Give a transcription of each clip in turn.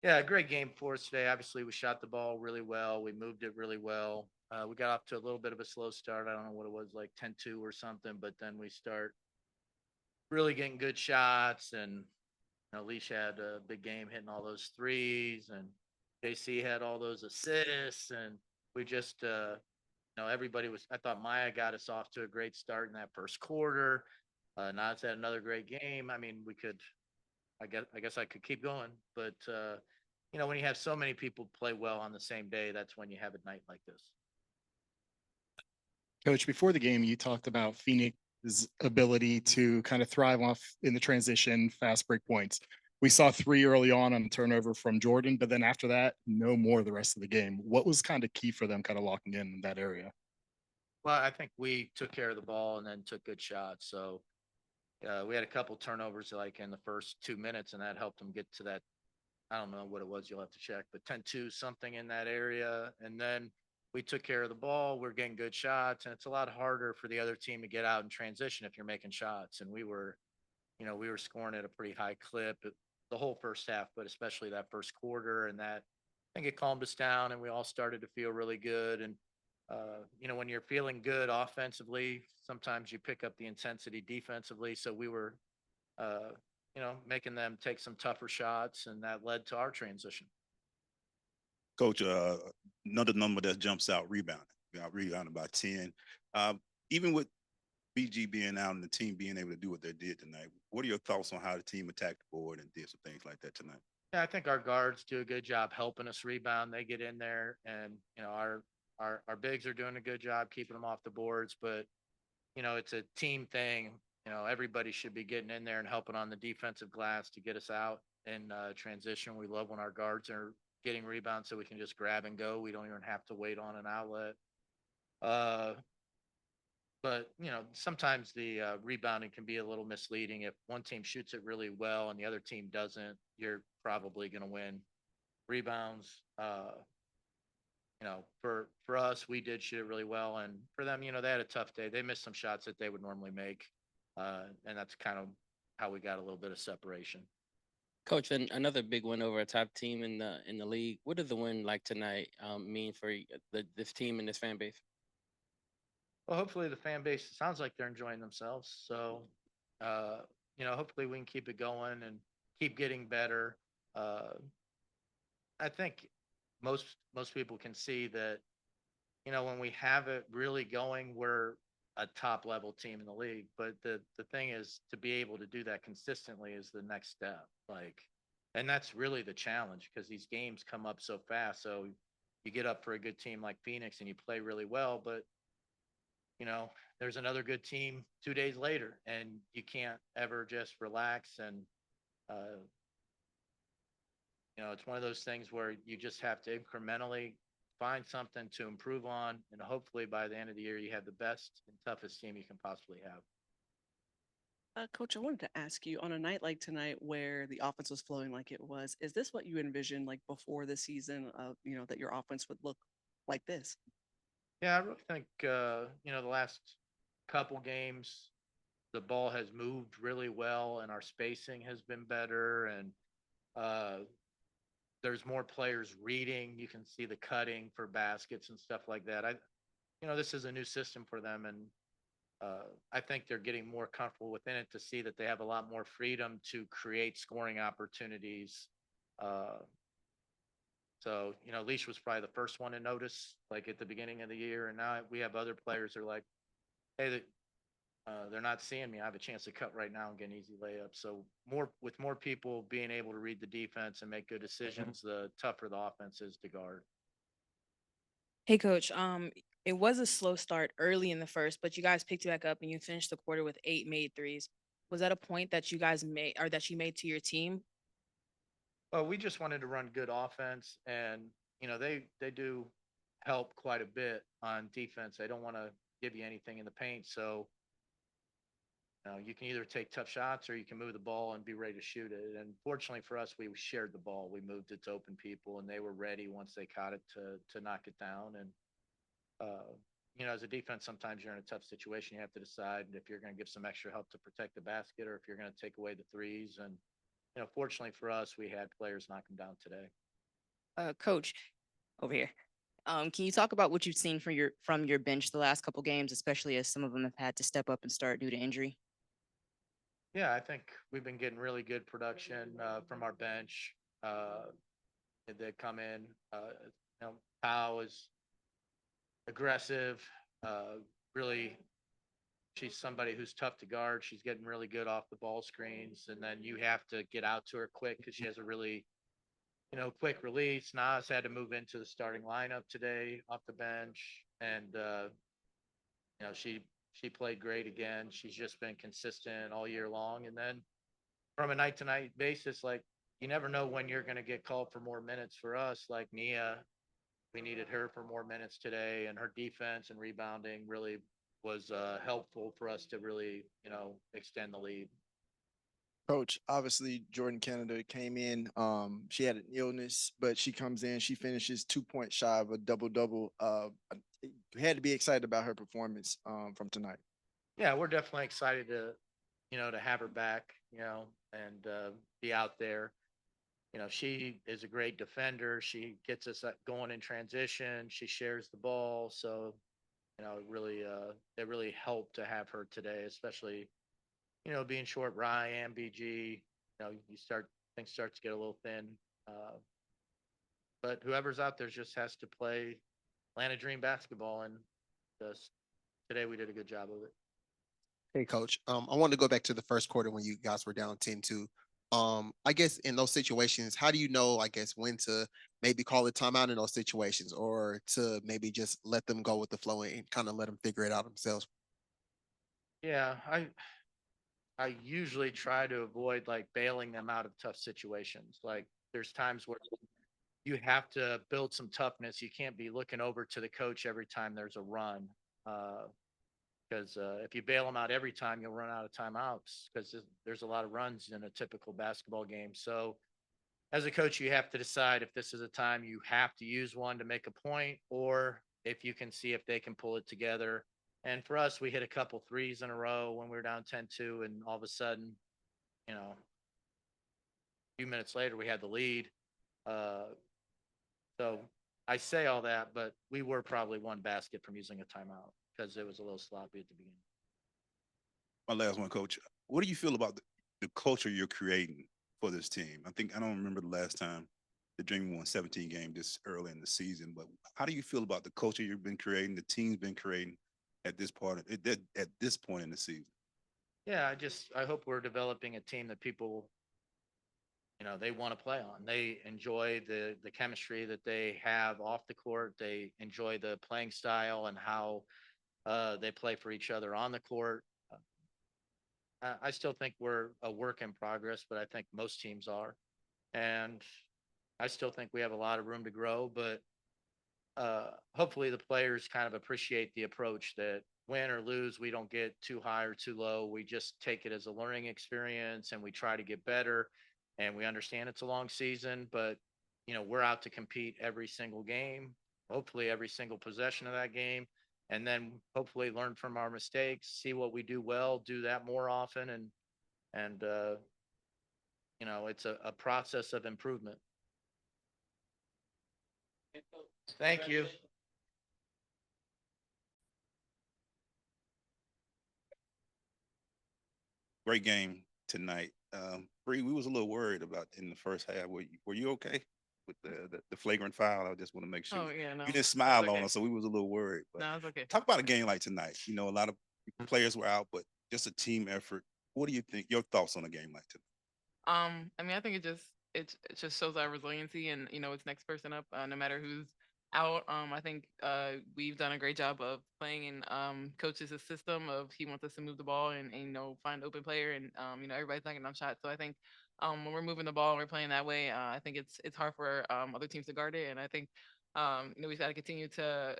Yeah, great game for us today. Obviously, we shot the ball really well. We moved it really well. We got off to a little bit of a slow start. I don't know what it was, like 10-2 or something, but then we start really getting good shots. And Leash had a big game hitting all those threes, and JC had all those assists. And we just, everybody was, I thought Maya got us off to a great start in that first quarter. Nas had another great game. I mean, I guess I could keep going, but when you have so many people play well on the same day, that's when you have a night like this. Coach, before the game, you talked about Phoenix's ability to kind of thrive off in the transition, fast break points. We saw three early on turnover from Jordan, but then after that, no more the rest of the game. What was kind of key for them kind of locking in that area? Well, I think we took care of the ball and then took good shots. So we had a couple turnovers like in the first 2 minutes, and that helped them get to that. I don't know what it was. You'll have to check, but 10-2 something in that area. And then we took care of the ball. We're getting good shots, and it's a lot harder for the other team to get out and transition if you're making shots. And we were scoring at a pretty high clip the whole first half, but especially that first quarter. And that, I think it calmed us down, and we all started to feel really good. And when you're feeling good offensively, sometimes you pick up the intensity defensively. So we were, making them take some tougher shots, and that led to our transition. Coach, another number that jumps out rebounding. We got rebounded by 10. Uh, Even with BG being out and the team being able to do what they did tonight, what are your thoughts on how the team attacked the board and did some things like that tonight? Yeah, I think our guards do a good job helping us rebound. They get in there, and our bigs are doing a good job keeping them off the boards. But it's a team thing. Everybody should be getting in there and helping on the defensive glass to get us out in transition. We love when our guards are getting rebounds so we can just grab and go. We don't even have to wait on an outlet. Uh, but sometimes the rebounding can be a little misleading. If one team shoots it really well and the other team doesn't, you're probably going to win rebounds. For us, we did shoot it really well, and for them, they had a tough day. They missed some shots that they would normally make, and that's kind of how we got a little bit of separation. Coach, another big win over a top team in the league. What did the win like tonight mean for this team and this fan base? Well, hopefully the fan base sounds like they're enjoying themselves. So, uh, hopefully we can keep it going and keep getting better. Uh, I think most people can see that when we have it really going, we're a top level team in the league. But the thing is to be able to do that consistently is the next step. And that's really the challenge because these games come up so fast. So you get up for a good team like Phoenix and you play really well, but you know, there's another good team 2 days later, and you can't ever just relax. And uh, it's one of those things where you just have to incrementally find something to improve on, and hopefully by the end of the year, you have the best and toughest team you can possibly have. Coach, I wanted to ask you on a night like tonight where the offense was flowing like it was, is this what you envisioned like before the season of, that your offense would look like this? Yeah, I really think the last couple games, the ball has moved really well, and our spacing has been better, and uh, there's more players reading. You can see the cutting for baskets and stuff like that. This is a new system for them, and I think they're getting more comfortable within it to see that they have a lot more freedom to create scoring opportunities. Uh, Leash was probably the first one to notice, like at the beginning of the year, and now we have other players that are like, "Hey, they're not seeing me. I have a chance to cut right now and get an easy layup." So more people being able to read the defense and make good decisions, the tougher the offense is to guard. Hey, coach. It was a slow start early in the first, but you guys picked it back up and you finished the quarter with 8 made threes. Was that a point that you guys made or that you made to your team? Well, we just wanted to run good offense, and they do help quite a bit on defense. They don't want to give you anything in the paint, so you can either take tough shots or you can move the ball and be ready to shoot it. And fortunately for us, we shared the ball. We moved it to open people, and they were ready once they caught it to knock it down. And as a defense, sometimes you're in a tough situation. You have to decide if you're going to give some extra help to protect the basket or if you're going to take away the threes. And fortunately for us, we had players knock them down today. Coach, over here. Can you talk about what you've seen from your bench the last couple games, especially as some of them have had to step up and start due to injury? Yeah, I think we've been getting really good production from our bench. They come in. Powell is aggressive. Really, she's somebody who's tough to guard. She's getting really good off the ball screens, and then you have to get out to her quick because she has a really, quick release. Nas had to move into the starting lineup today off the bench, and she played great again. She's just been consistent all year long, and then from a night to night basis, like you never know when you're going to get called for more minutes. For us, like Nia, we needed her for more minutes today, and her defense and rebounding really was helpful for us to really, extend the lead. Coach, obviously Jordan Canada came in. She had an illness, but she comes in, she finishes 2 points shy of a double-double. You had to be excited about her performance from tonight. Yeah, we're definitely excited to have her back, and be out there. She is a great defender. She gets us going in transition. She shares the ball. So, it really helped to have her today, especially, being short Rye and BG. Things start to get a little thin. But whoever's out there just has to play Atlanta Dream basketball, and just today we did a good job of it. Hey, coach. I wanted to go back to the first quarter when you guys were down 10-2. I guess in those situations, how do you know, I guess, when to maybe call a timeout in those situations or to maybe just let them go with the flow and kind of let them figure it out themselves? Yeah, I usually try to avoid like bailing them out of tough situations. Like there's times where you have to build some toughness. You can't be looking over to the coach every time there's a run. Because if you bail them out every time, you'll run out of timeouts because there's a lot of runs in a typical basketball game. So as a coach, you have to decide if this is a time you have to use one to make a point, or if you can see if they can pull it together. And for us, we hit a couple threes in a row when we were down 10-2, and all of a sudden, a few minutes later, we had the lead. So I say all that, but we were probably one basket from using a timeout because it was a little sloppy at the beginning. My last one, coach. What do you feel about the culture you're creating for this team? I don't remember the last time the Dream won 17 games this early in the season, but how do you feel about the culture you've been creating, the team's been creating at this point in the season? Yeah, I hope we're developing a team that people, they want to play on. They enjoy the chemistry that they have off the court. They enjoy the playing style and how they play for each other on the court. I still think we're a work in progress, but I think most teams are. And I still think we have a lot of room to grow, but hopefully the players kind of appreciate the approach that win or lose, we don't get too high or too low. We just take it as a learning experience and we try to get better. And we understand it's a long season, but we're out to compete every single game, hopefully every single possession of that game, and then hopefully learn from our mistakes, see what we do well, do that more often, and it's a process of improvement. Thank you. Great game tonight. Bree, we was a little worried about in the first half. Were you okay with the flagrant foul? I just want to make sure. Oh yeah, no. You didn't it's smile okay. on us, so we was a little worried. But No, it's okay. talk about a game like tonight. A lot of players were out, but just a team effort. What do you think? Your thoughts on a game like tonight? I mean, I think it just shows our resiliency and it's next person up, no matter who's out. I think we've done a great job of playing in coach's system of he wants us to move the ball and find open player and everybody's knocking on shots. So I think when we're moving the ball and we're playing that way, I think it's hard for other teams to guard it, and I think we've got to continue to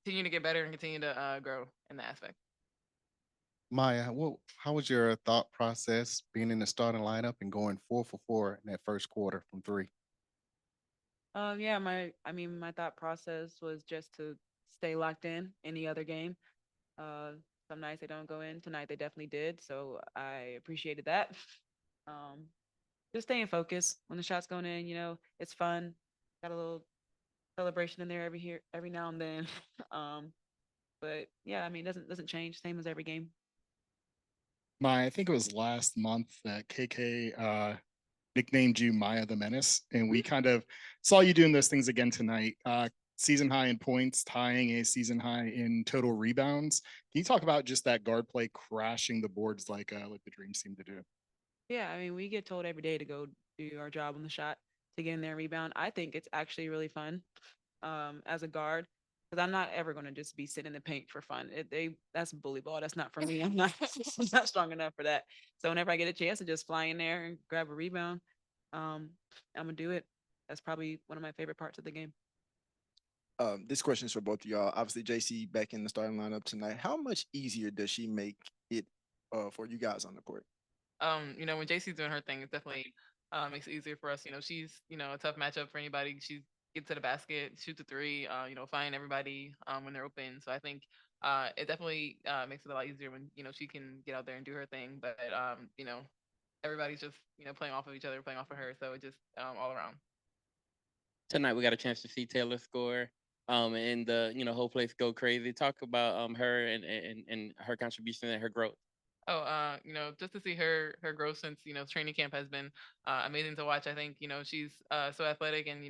get better and continue to grow in that aspect. Maya, how was your thought process being in the starting lineup and going 4 for 4 in that first quarter from three? Yeah, my thought process was just to stay locked in any other game. Uh, some nights they don't go in. Tonight they definitely did, so I appreciated that. Um, just staying focused when the shot's going in. It's fun. Got a little celebration in there every now and then. But yeah, I mean, doesn't change. Same as every game. I think it was last month that KK nicknamed you Maya the Menace, and we kind of saw you doing those things again tonight. Season high in points, tying a season high in total rebounds. Can you talk about just that guard play crashing the boards like the Dreams seem to do? Yeah, I mean, we get told every day to go do our job on the shot to get in there and rebound. I think it's actually really fun as a guard because I'm not ever going to just be sitting in the paint for fun. That's bully ball. That's not for me. I'm not I'm not strong enough for that. So whenever I get a chance to just fly in there and grab a rebound, I'm gonna do it. That's probably one of my favorite parts of the game. This question is for both of y'all. Obviously, JC back in the starting lineup tonight. How much easier does she make it for you guys on the court? When JC's doing her thing, it definitely makes it easier for us. She's, a tough matchup for anybody. She gets to the basket, shoot the three, find everybody when they're open. So I think it definitely makes it a lot easier when, she can get out there and do her thing. But, everybody's just, playing off of each other, playing off of her. So it just all around. Tonight we got a chance to see Taylor score. And the whole place go crazy. Talk about her and her contribution and her growth. Oh, just to see her growth since training camp has been amazing to watch. I think she's so athletic and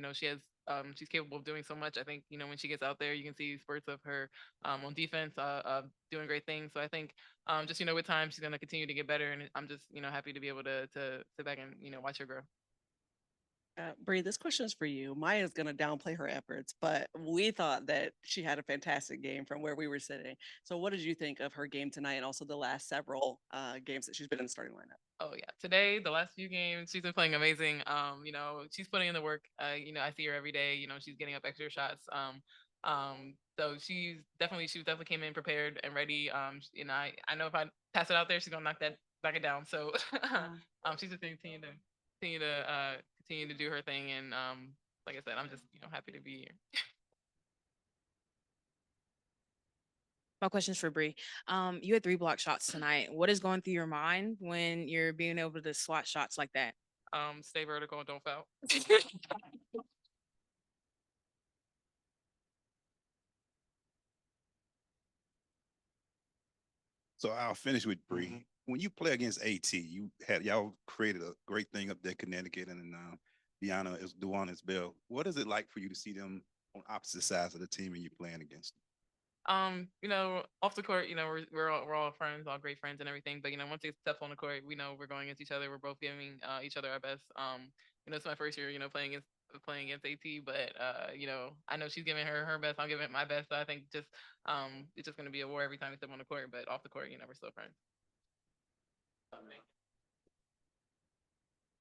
she's capable of doing so much. I think when she gets out there, you can see spurts of her on defense, doing great things. So I think just with time, she's gonna continue to get better, and I'm just happy to be able to sit back and watch her grow. Bree, this question is for you. Maya's going to downplay her efforts, but we thought that she had a fantastic game from where we were sitting. So, what did you think of her game tonight and also the last several games that she's been in the starting lineup? Oh yeah, today the last few games she's been playing amazing. She's putting in the work. I see her every day. She's getting up extra shots. So she definitely came in prepared and ready. I know if I pass it out there, she's gonna knock it down. So she's just continue to do her thing, and like I said, I'm just happy to be here. My question's for Bree. You had 3 block shots tonight. What is going through your mind when you're being able to swat shots like that? Stay vertical and don't foul. So I'll finish with Bree. When you play against AT, y'all created a great thing up there, Connecticut, and Brionna as well. What is it like for you to see them on opposite sides of the team and you're playing against them? Off the court, we're all friends, all great friends and everything. But once they step on the court, we know we're going against each other. We're both giving each other our best. It's my first year, playing against AT, but I know she's giving her best. I'm giving my best. So I think just it's just gonna be a war every time we step on the court. But off the court, we're still friends.